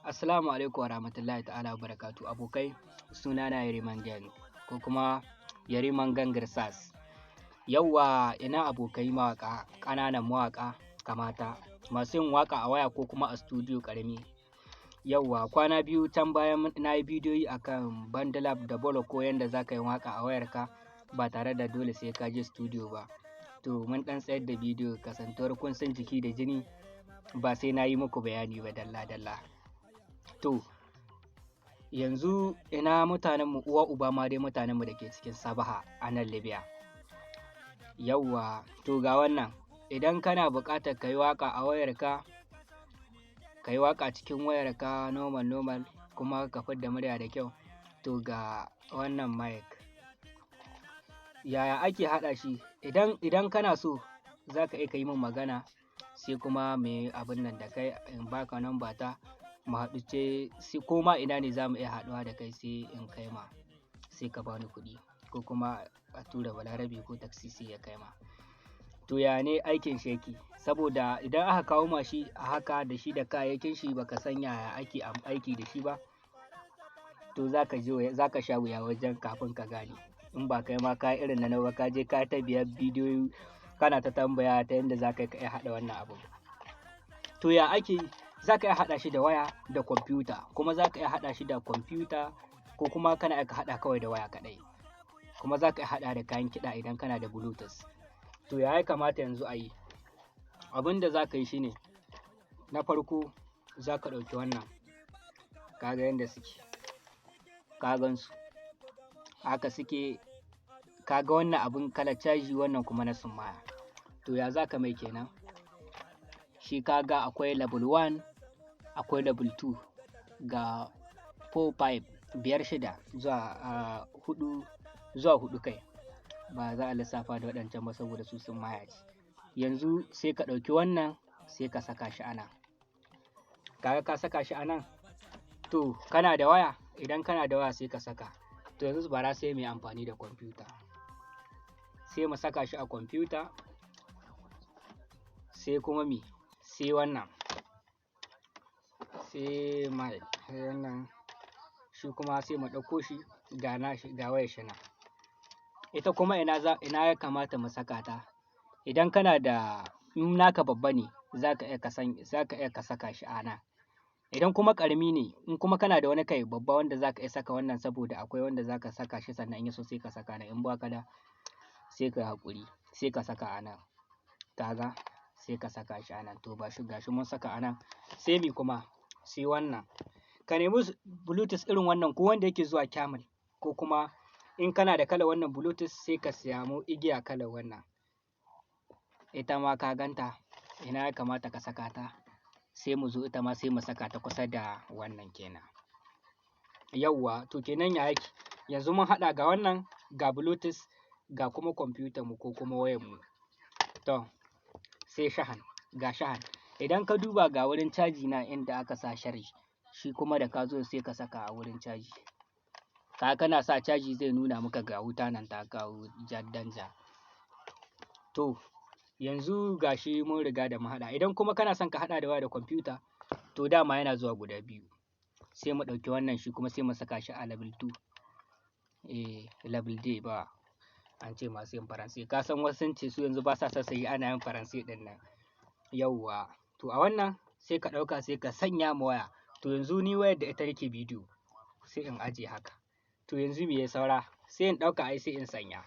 Assalamu alaikum wa rahmatullahi ta'ala wa barakatu abokai, sunana Yariman Gang ko kuma Yariman Gang Girsas. Yawwa ina abokai mawaƙa, ƙananan mawaƙa kamata masu yin waƙa a waya ko kuma a studio ƙarami. Yawwa kwana biyu can bayan na yi bidiyoyi akan Bandlab da Bolo ko yanda za ka yi waƙa a wayarka ba tare da dole sai ka je studio ba. To mun ɗan tsayar da bidiyo kasantuwar kun san jiki da jini ba sai na yi muku bayani ba dalla-dalla. To yanzu ina mutanenmu uwa uba ma dai mutanenmu da ke cikin Sabaha a nan Libya. Yawwa to ga wannan idan kana buƙatar ka yi waƙa a wayarka, ka yi waƙa cikin wayarka normal kuma ka fidda murya da kyau, to ga wannan mic. Yaya ake haɗa shi? Idan kana so za ka iya ka yi min magana sai kuma mu yi abin nan da kai in baka number ta mu haɗu ce ko ma ina ne za mu iya haɗuwa da kai sai in kai ma sai ka bani kuɗi ko kuma a tura Balarabe ko taksi sai ya kai ma. To ya ne aikin shi yake? Saboda idan aka kawo ma shi a haka da shi da kayayyakin shi baka san yaya ake aiki da shi ba, to za ka sha wuya wajen kafin ka gane. In ba kai ma ka irin na nawa ka je ka ta biyar bidiyoyi kana ta tambaya ta yanda za ka iya haɗa wannan abu. To ya ake yi? Za ka iya haɗa shi da waya da kwamfuta, kuma za ka iya haɗa shi da kwamfuta ko kuma kana iya haɗa kawai da waya kaɗai, kuma za ka iya haɗa da kayan kiɗa idan kana da bluetooth. To ya kamata yanzu a yi? Abin da za ka yi shine na farko za ka ɗauki wannan, ka ga yanda suke, ka gan su haka suke, ka ga wannan abin kalar caji wannan kuma na summaya. To ya za ka mai kenan? Shi ka ga akwai level 1 akwai level 2 ga 4 5 biyar shida zuwa 4 kai, ba za a lissafa da waɗancan ba saboda su sun maya ce. Yanzu sai ka ɗauki wannan sai ka saka shi a nan, kaga ka saka shi a nan. To kana da waya? Idan kana da waya sai ka saka. To yanzu bara sai mu yi amfani da kwamfuta, sai mu saka shi a kwamfuta, sai kuma sai wannan, sai wannan shi kuma sai mu ɗauko shi ga wayar shi nan. Ita kuma ina ya kamata mu saka ta? Idan kana da, in naka babba ne za ka iya ka saka shi a nan. Idan kuma ƙarami ne, in kuma kana da wani kai babba wanda za ka iya saka wannan saboda akwai wanda za ka saka shi sannan in ya so sai ka saka nan, in ba ka da sai ka yi haƙuri sai ka saka a nan, ka ga sai ka saka shi a nan. To ga shi mun saka a nan. Sai me kuma? Sai wannan. Ka nemi bluetooth irin wannan ko wanda yake zuwa camel, ko kuma in kana da kalar wannan bluetooth sai ka samu igiya kalar wannan. Ita ma ka ganta, ina ya kamata ka saka ta? Sai mu zo ita ma sai mu saka ta kusa da wannan kenan. Yawwa to kenan ya yake? Yanzu mun haɗa ga wannan ga bluetooth ga kuma kwamfutar mu ko kuma wayar mu. To sai ga shahan. Idan ka duba ga wurin caji na inda aka sa sharhi, shi kuma da ka zo sai ka saka a wurin caji. Kana sa caji zai nuna maka ga wuta nan ta kawo danja. To yanzu ga shi mun riga da mu haɗa. Idan kuma kana son ka haɗa da waya da kwamfuta, to dama yana zuwa guda biyu. Sai mu ɗauki wannan shi kuma sai mu saka shi a level 2. Level D ba, an ce masu yin Faransai. Ka san wasu sun ce su yanzu ba sa son su yi ana yin Faransai ɗin nan. Yawwa to a wannan sai ka ɗauka sai ka sanya ma waya. To yanzu ni wayar da ita nake bidiyo sai in ajiye haka. To yanzu me ya saura? Sai in ɗauka ai sai in sanya.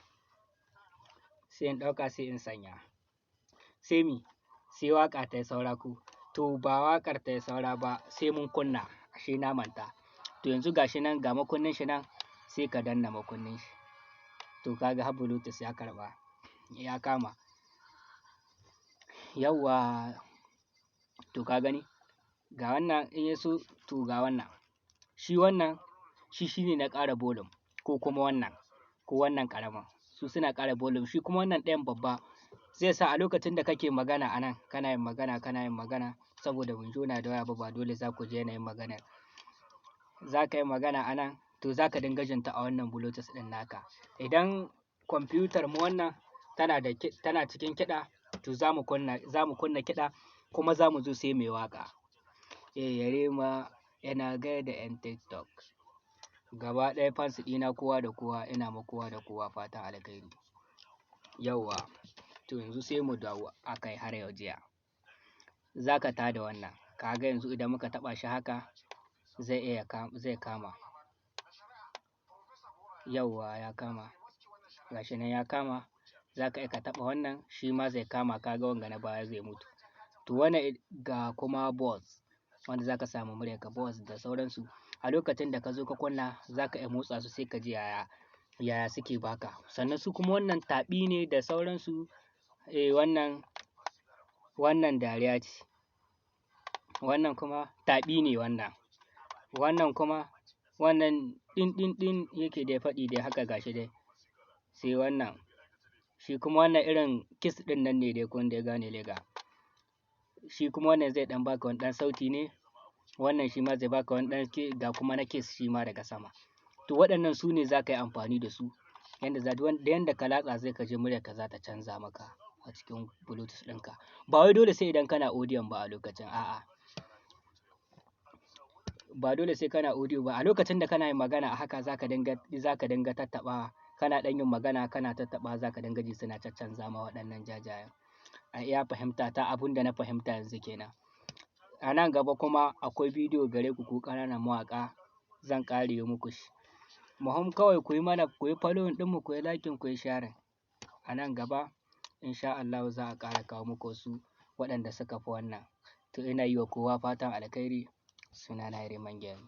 Sai in ɗauka sai in sanya. Sai sai waƙa ta yi saura ko? To ba waƙar ta yi saura ba, sai mun kunna, ashe na manta. To yanzu ga shi nan ga makunnin shi nan, sai ka danna makunnin shi. To ka ga har bluetooth ya karɓa, ya kama. Yawwa to ka gani? Ga wannan in ya so, to ga wannan. Shi wannan shine na ƙara volume ko kuma wannan ƙaramin. Su suna ƙara volume, shi kuma wannan ɗayan babba zai sa a lokacin da kake magana a nan kana yin magana saboda ban jona da waya ba dole za ku ji yanayin maganar. Za ka yi magana a nan to za ka dinga jin ta a wannan bluetooth ɗin naka. Idan kwamfutar mu wannan tana cikin kiɗa, to za mu kunna kiɗa kuma za mu zo sai mu yi waƙa. Yarima ina gaida 'yan TikTok. Gaba ɗaya fans ɗina kowa da kowa ina ma kowa da kowa fatan alkhairi. Yauwa, to yanzu sai mu dawo akai har yau jiya. Za ka tada wannan, ka ga yanzu idan muka taɓa shi haka zai kama. Yauwa ya kama, ga shi nan ya kama. Za ka iya ka taɓa wannan shi ma zai kama, ka ga wanga na baya zai mutu. To wannan ga kuma buzz wanda za ka samu muryarka buzz da sauransu. A lokacin da ka zo ka kunna za ka iya motsa su sai ka ji yaya suke baka. Sannan su kuma wannan taɓi ne da sauransu. Wannan dariya ce, wannan kuma taɓi ne wannan. Wannan kuma wannan ɗin yake dai faɗi dai haka ga shi dai. Sai wannan shi kuma wannan irin kiss ɗin nan ne dai kun dai gane lega. Shi kuma wannan zai ɗan baka wani ɗan sauti ne. Wannan shi ma zai baka wani ɗan ga kuma na kiss shi ma daga sama. To waɗannan su ne za ka yi amfani da su. Yanda ka latsa sai ka ji muryarka za ta canza maka a cikin Bluetooth ɗinka. Ba wai dole sai idan kana audio ba a lokacin, a'a. Ba dole sai kana audio ba. A lokacin da kana yin magana a haka za ka dinga tattaɓawa. Kana ɗan yin magana kana tattaɓawa za ka dinga ji suna caccanza ma waɗannan jajayen. A iya fahimta ta abun da na fahimta yanzu kenan. A nan gaba kuma akwai bidiyo gare ku ku ƙananan mawaƙa zan ƙare muku shi. Muhim kawai ku yi following ɗinmu, ku yi liking, ku yi sharing. A nan gaba in sha Allahu za a ƙara kawo muku wasu waɗanda suka fi wannan. To ina yi wa kowa fatan alkhairi. Sunana Yariman Gang.